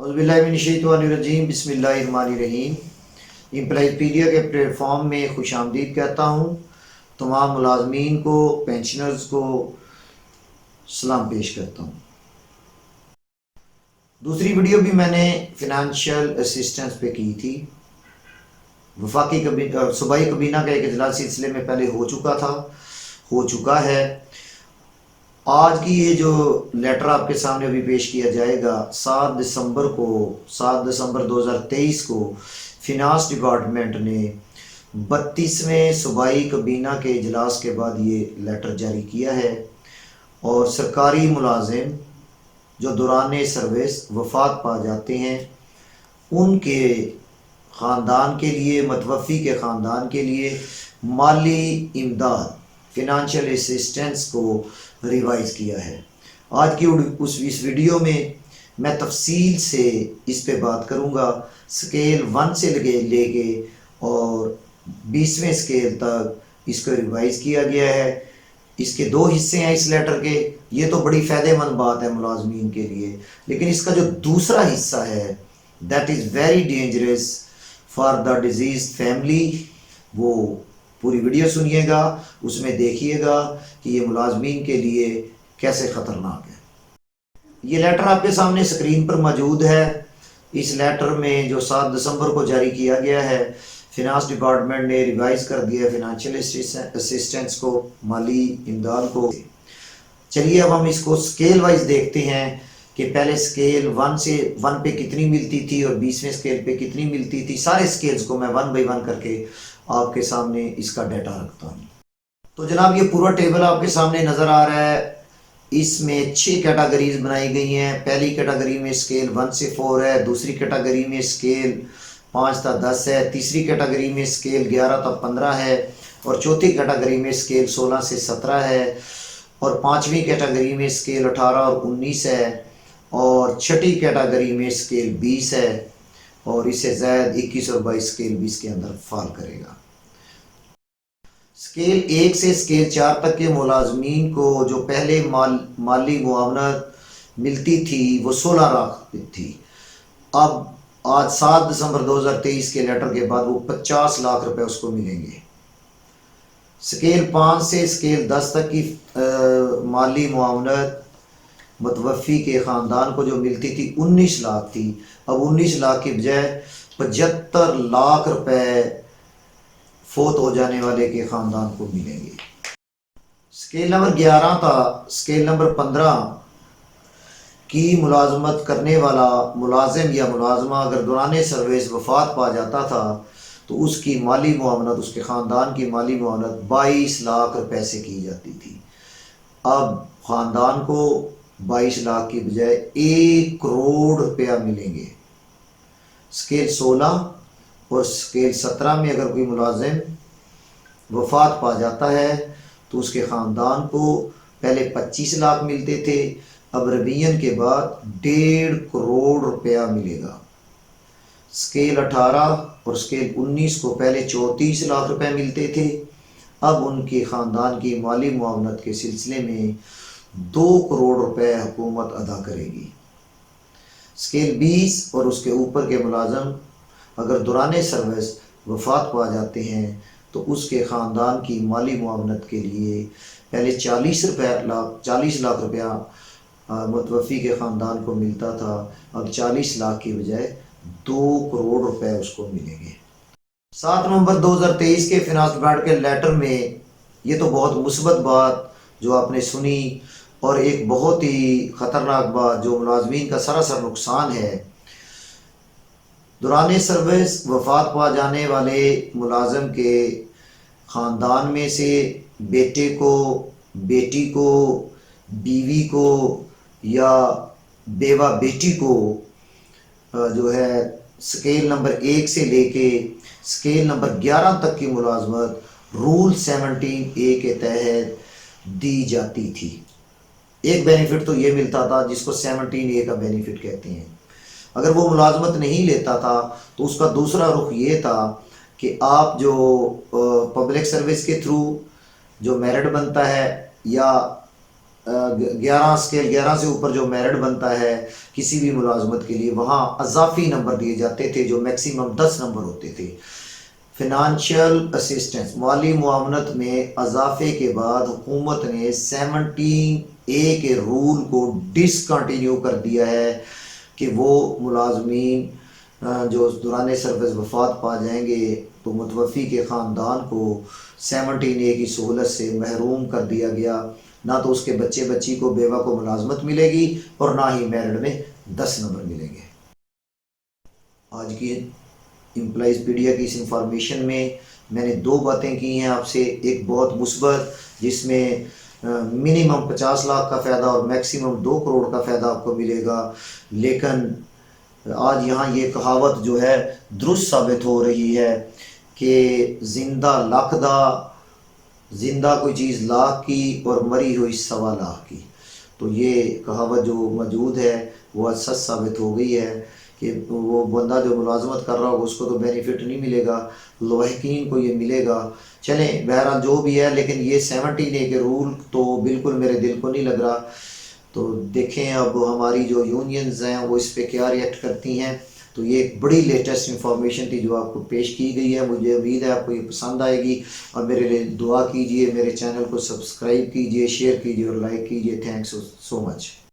औज़ुबिल्लाहिमिनश्शैतानिर्रजीम बिस्मिल्लाहिर्रहमानिर्रहीम। एम्प्लॉयज़पीडिया के प्लेटफॉर्म में खुश आमदीद कहता हूँ। तमाम मुलाजमीन को, पेंशनर्स को सलाम पेश करता हूँ। दूसरी वीडियो भी मैंने फिनंशियल असिस्टेंस पे की थी। वफाकी सूबाई कबीना का एक इजलास सिलसिले में पहले हो चुका है। आज की ये जो लेटर आपके सामने अभी पेश किया जाएगा 7 दिसंबर 2023 को फिनांस डिपार्टमेंट ने 32वें सूबाई कबीना के इजलास के बाद ये लेटर जारी किया है। और सरकारी मुलाजिम जो दौरान सर्विस वफात पा जाते हैं उनके ख़ानदान के लिए, मतवफ़ी के ख़ानदान के लिए माली इमदाद, फिनंशियल असिस्टेंस को रिवाइज़ किया है। आज की इस वीडियो में मैं तफसील से इस पे बात करूँगा। स्केल 1 से लेके और 20वें स्केल तक इसको रिवाइज़ किया गया है। इसके 2 हिस्से हैं इस लेटर के। ये तो बड़ी फ़ायदेमंद बात है मुलाजमीन के लिए, लेकिन इसका जो दूसरा हिस्सा है that is very dangerous for the disease family. वो पूरी वीडियो सुनिएगा, उसमें देखिएगा कि ये मुलाजमीन के लिए कैसे ख़तरनाक है। ये लेटर आपके सामने स्क्रीन पर मौजूद है। इस लेटर में जो 7 दिसंबर को जारी किया गया है, फिनांस डिपार्टमेंट ने रिवाइज़ कर दिया फिनंशियल असिस्टेंस को, माली इमदाद को। चलिए अब हम इसको स्केल वाइज देखते हैं कि पहले स्केल 1 पे कितनी मिलती थी और 20वें स्केल पे कितनी मिलती थी। सारे स्केल्स को मैं 1 बाई 1 करके आपके सामने इसका डाटा रखता हूँ। तो जनाब ये पूरा टेबल आपके सामने नज़र आ रहा है। इसमें 6 कैटेगरीज बनाई गई हैं। पहली कैटेगरी में स्केल 1 से 4 है, दूसरी कैटेगरी में स्केल 5 तक 10 है, तीसरी कैटेगरी में स्केल 11 तक 15 है, और चौथी कैटेगरी में स्केल 16 से 17 है, और 5वीं कैटेगरी में स्केल 18 और 19 है, और छठी कैटेगरी में स्केल 20 है, और इससे ज़ायद 21 और 22 स्केल भी इसके अंदर फॉल करेगा। स्केल 1 से स्केल 4 तक के मुलाजमीन को जो पहले माली मुआवनत मिलती थी वो 16 लाख थी। अब आज 7 दिसंबर 2023 के लेटर के बाद वो 50 लाख रुपए उसको मिलेंगे। स्केल 5 से स्केल 10 तक की माली मुआवनत मतवफ़ी के ख़ानदान को जो मिलती थी 19 लाख थी। अब 19 लाख की बजाय 75 लाख रुपए फोत हो जाने वाले के ख़ानदान को मिलेंगे। स्केल नंबर 11 था। स्केल नंबर 15 की मुलाजमत करने वाला मुलाजिम या मुलाजमा अगर दौरान सर्विस वफात पा जाता था तो उसकी माली मुआवनत, उसके ख़ानदान की माली मुआवनत 22 लाख रुपए से की जाती थी। अब ख़ानदान को 22 लाख की बजाय 1 करोड़ रुपया मिलेंगे। स्केल 16 और स्केल 17 में अगर कोई मुलाजिम वफात पा जाता है तो उसके ख़ानदान को पहले 25 लाख मिलते थे, अब रिवीजन के बाद 1.5 करोड़ रुपया मिलेगा। स्केल 18 और स्केल 19 को पहले 34 लाख रुपए मिलते थे, अब उनके ख़ानदान की माली मुआवनत के सिलसिले में 2 करोड़ रुपए हुकूमत अदा करेगी। स्केल 20 और उसके ऊपर के मुलाजम अगर दौरान सर्विस वफात पा जाते हैं तो उसके ख़ानदान की माली मुआवनत के लिए पहले 40 लाख रुपया मतवफ़ी के ख़ानदान को मिलता था, अब 40 लाख की बजाय 2 करोड़ रुपए उसको मिलेंगे। 7 नवंबर 2023 के फिनांस डिपार्टमेंट के लेटर में ये तो बहुत मुस्बत बात जो आपने सुनी, और एक बहुत ही ख़तरनाक बात जो मुलाजमीन का सरासर नुकसान है। दौरान सर्विस वफात पा जाने वाले मुलाजिम के ख़ानदान में से बेटे को, बेटी को, बीवी को या बेवा बेटी को जो है स्केल नंबर 1 से लेके स्केल नंबर 11 तक की मुलाजमत रूल 17A के तहत दी जाती थी। एक बेनिफिट तो ये मिलता था जिसको 17A का बेनिफिट कहते हैं। अगर वो मुलाजमत नहीं लेता था तो उसका दूसरा रुख ये था कि आप जो पब्लिक सर्विस के थ्रू जो मेरिट बनता है या 11 سے اوپر جو میرٹ بنتا ہے کسی بھی ملازمت کے لیے وہاں اضافی نمبر دیے جاتے تھے جو میکسیمم 10 نمبر ہوتے تھے۔ فنانشل اسسٹنس مالی معاونت میں اضافے کے بعد حکومت نے 17A کے رول کو ڈسکنٹینیو کر دیا ہے کہ وہ ملازمین جو دوران سروس وفات پا جائیں گے تو متوفی کے خاندان کو 17A کی سہولت سے محروم کر دیا گیا، نہ تو اس کے بچے بچی کو بیوہ کو ملازمت ملے گی اور نہ ہی میرٹ میں 10 نمبر ملیں گے۔ آج کی امپلائیز پیڈیا کی اس انفارمیشن میں نے 2 باتیں کی ہیں آپ سے، ایک بہت مثبت جس میں منیمم 50 لاکھ کا فائدہ اور میکسیمم 2 کروڑ کا فائدہ آپ کو ملے گا، لیکن آج یہاں یہ کہاوت جو ہے درست ثابت ہو رہی ہے کہ زندہ لاکھ دا، زندہ کوئی چیز لاکھ کی اور مری ہوئی 1.25 لاکھ کی۔ تو یہ کہاوت جو موجود ہے وہ آج سچ ثابت ہو گئی ہے کہ وہ بندہ جو ملازمت کر رہا ہوگا اس کو تو بینیفٹ نہیں ملے گا، لاحقین کو یہ ملے گا۔ چلیں بہرحال جو بھی ہے، لیکن یہ 17A کے رول تو بالکل میرے دل کو نہیں لگ رہا۔ تو دیکھیں اب ہماری جو یونینز ہیں وہ اس پہ کیا ریئیکٹ کرتی ہیں۔ تو یہ ایک بڑی لیٹسٹ انفارمیشن تھی جو آپ کو پیش کی گئی ہے، مجھے امید ہے آپ کو یہ پسند آئے گی، اور میرے لیے دعا کیجئے، میرے چینل کو سبسکرائب کیجئے، شیئر کیجئے اور لائک کیجئے۔ تھینکس سو مچ۔